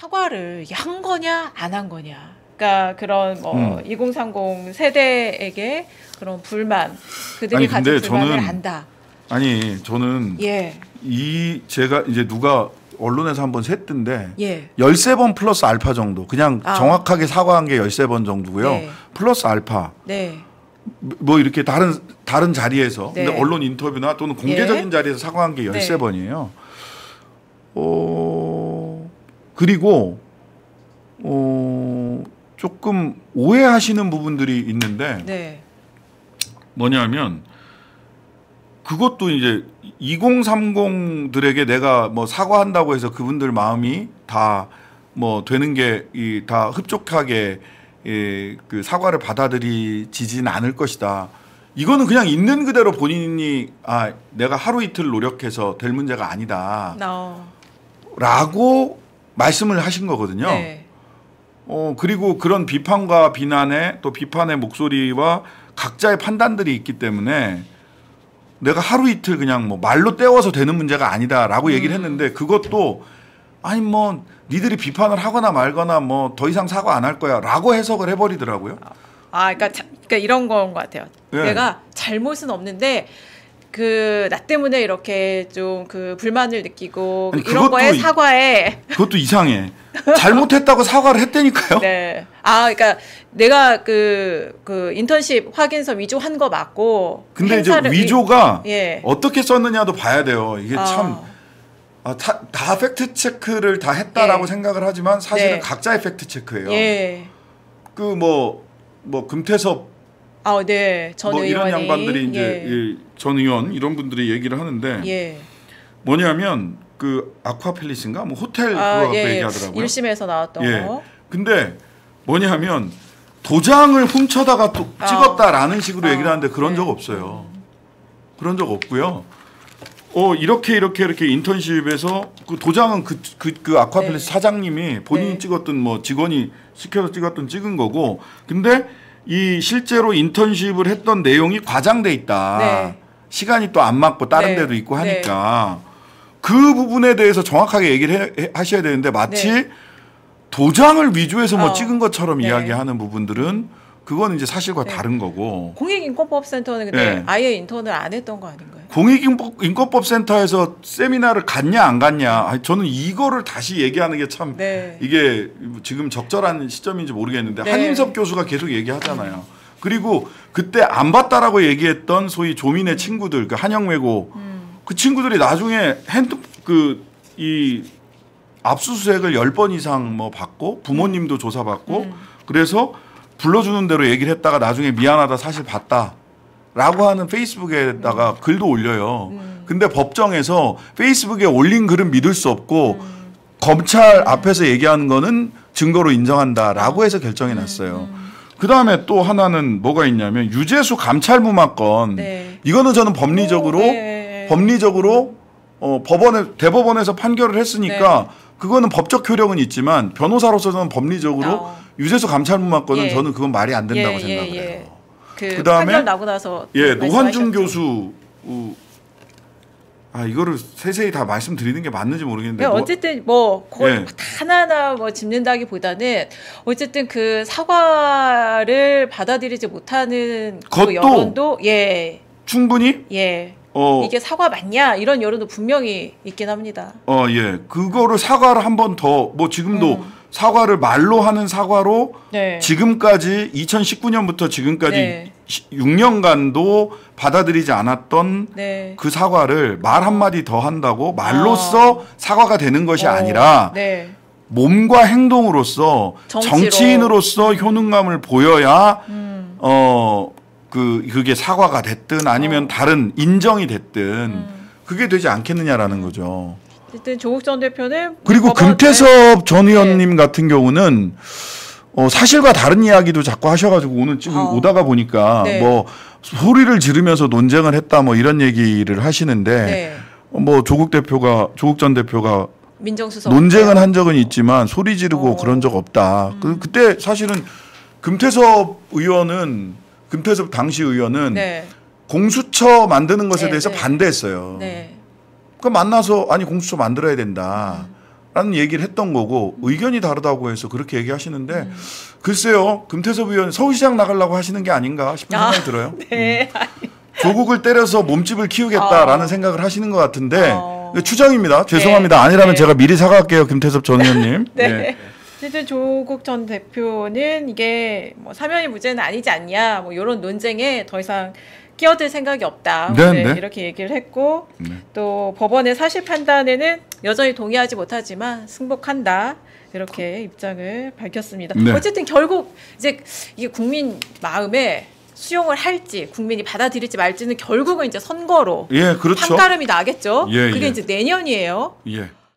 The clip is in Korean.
사과를 이게 한 거냐 안 한 거냐. 그러니까 그런 뭐 2030 세대에게 그런 불만, 그들이 가진 불만을 한다. 아니 저는 예. 제가 이제 누가 언론에서 한번 셌던데 예. 13번 플러스 알파 정도. 그냥 정확하게 사과한 게 13번 정도고요. 네. 플러스 알파. 네. 뭐 이렇게 다른 자리에서 네. 근데 언론 인터뷰나 또는 공개적인 예. 자리에서 사과한 게 네. 13번이에요. 그리고 조금 오해하시는 부분들이 있는데 네. 뭐냐면 그것도 이제 2030들에게 내가 뭐 사과한다고 해서 그분들 마음이 다 뭐 되는 게 다 흡족하게 그 사과를 받아들이지진 않을 것이다. 이거는 그냥 있는 그대로 본인이 내가 하루 이틀 노력해서 될 문제가 아니다. 라고 말씀을 하신 거거든요. 네. 그리고 그런 비판과 비난에 또 비판의 목소리와 각자의 판단들이 있기 때문에 내가 하루 이틀 그냥 뭐 말로 때워서 되는 문제가 아니다라고 얘기를 했는데 그것도 아니 뭐 니들이 비판을 하거나 말거나 뭐 더 이상 사과 안 할 거야라고 해석을 해버리더라고요. 그러니까 이런 건 것 같아요. 네. 내가 잘못은 없는데 나 때문에 이렇게 좀 그 불만을 느끼고 아니, 이런 거에 사과에 그것도 이상해. 잘못했다고 사과를 했다니까요. 네. 그러니까 내가 그 인턴십 확인서 위조한 거 맞고. 근데 이제 위조가 예. 어떻게 썼느냐도 봐야 돼요. 이게 참. 다 팩트 체크를 다 했다라고 예. 생각을 하지만 사실은 네. 각자의 팩트 체크예요. 예. 그 뭐 금태섭 네. 전 뭐 의원이 이런 양반들이 이제 예. 전 의원 이런 분들이 얘기를 하는데 예. 뭐냐면 그 아쿠아팰리스인가 뭐 호텔 그거 갖고 예. 얘기하더라고요. 1심에서 나왔던 거. 근데 뭐냐면 도장을 훔쳐다가 또 찍었다라는 식으로 얘기를 하는데 그런 적 없어요. 그런 적 없고요. 이렇게 인턴십에서 그 도장은 그 아쿠아팰리스 사장님이 본인이 찍었던 뭐 직원이 시켜서 찍은 거고, 근데 이 실제로 인턴십을 했던 내용이 과장돼 있다. 네. 시간이 또 안 맞고 다른 데도 있고 하니까 그 부분에 대해서 정확하게 얘기를 하셔야 되는데 마치 도장을 위조해서 뭐 찍은 것처럼 이야기하는 부분들은 그건 이제 사실과 다른 거고. 공익인권법센터는 근데 아예 인턴을 안 했던 거 아닌가요? 공익인권법센터에서 세미나를 갔냐 안 갔냐. 저는 이거를 다시 얘기하는 게 참 이게 지금 적절한 시점인지 모르겠는데 한인섭 교수가 계속 얘기하잖아요. 그리고 그때 안 봤다라고 얘기했던 소위 조민의 친구들, 그 한영외고 그 친구들이 나중에 이 압수수색을 10번 이상 뭐 받고 부모님도 조사받고 그래서 불러주는 대로 얘기를 했다가 나중에 미안하다 사실 봤다라고 하는 페이스북에다가 글도 올려요. 근데 법정에서 페이스북에 올린 글은 믿을 수 없고 검찰 앞에서 얘기하는 거는 증거로 인정한다라고 해서 결정이 났어요. 그다음에 또 하나는 뭐가 있냐면 유재수 감찰무마건 이거는 저는 법리적으로 대법원에서 판결을 했으니까 그거는 법적 효력은 있지만 변호사로서는 법리적으로 유재수 감찰무마건은 저는 그건 말이 안 된다고 생각을 해요. 그다음에 판결 나고 나서 노환중 교수 이거를 세세히 다 말씀드리는 게 맞는지 모르겠는데 어쨌든 뭐 거의 하나하나 뭐 짚는다기보다는 어쨌든 그 사과를 받아들이지 못하는 그 여론도 충분히 이게 사과 맞냐 이런 여론도 분명히 있긴 합니다. 그거를 사과를 한 번 더 뭐 지금도 사과를 말로 하는 사과로 지금까지 2019년부터 지금까지 6년간도 받아들이지 않았던 그 사과를 말 한마디 더 한다고 말로써 사과가 되는 것이 아니라 몸과 행동으로서 정치인으로서 효능감을 보여야 그게 사과가 됐든 아니면 다른 인정이 됐든 그게 되지 않겠느냐라는 거죠. 어쨌든 조국 전 대표는 그리고 금태섭 전 의원님 같은 경우는 사실과 다른 이야기도 자꾸 하셔가지고 오늘 지금 오다가 보니까 뭐 소리를 지르면서 논쟁을 했다 뭐 이런 얘기를 하시는데 뭐 조국 전 대표가 민정수석 논쟁은 한 적은 있지만 소리 지르고 그런 적 없다. 그때 사실은 금태섭 당시 의원은 공수처 만드는 것에 대해서 반대했어요. 그 만나서 공수처 만들어야 된다. 라는 얘기를 했던 거고 의견이 다르다고 해서 그렇게 얘기하시는데 글쎄요. 금태섭 의원 서울시장 나가려고 하시는 게 아닌가 싶은 생각이 들어요. 네. 조국을 때려서 몸집을 키우겠다라는 생각을 하시는 것 같은데 추정입니다. 죄송합니다. 네. 아니라면 제가 미리 사과할게요. 김태섭 전 의원님. 네. 네. 어쨌든 조국 전 대표는 이게 뭐 사면이 무죄는 아니지 않냐 뭐 이런 논쟁에 더 이상 끼어들 생각이 없다. 네, 네. 이렇게 얘기를 했고 또 법원의 사실 판단에는 여전히 동의하지 못하지만 승복한다. 이렇게 입장을 밝혔습니다. 네. 어쨌든 결국 이제 이게 국민 마음에 수용을 할지 국민이 받아들일지 말지는 결국은 이제 선거로 예, 그렇죠. 판가름이 나겠죠. 예, 그게 예. 이제 내년이에요. 예.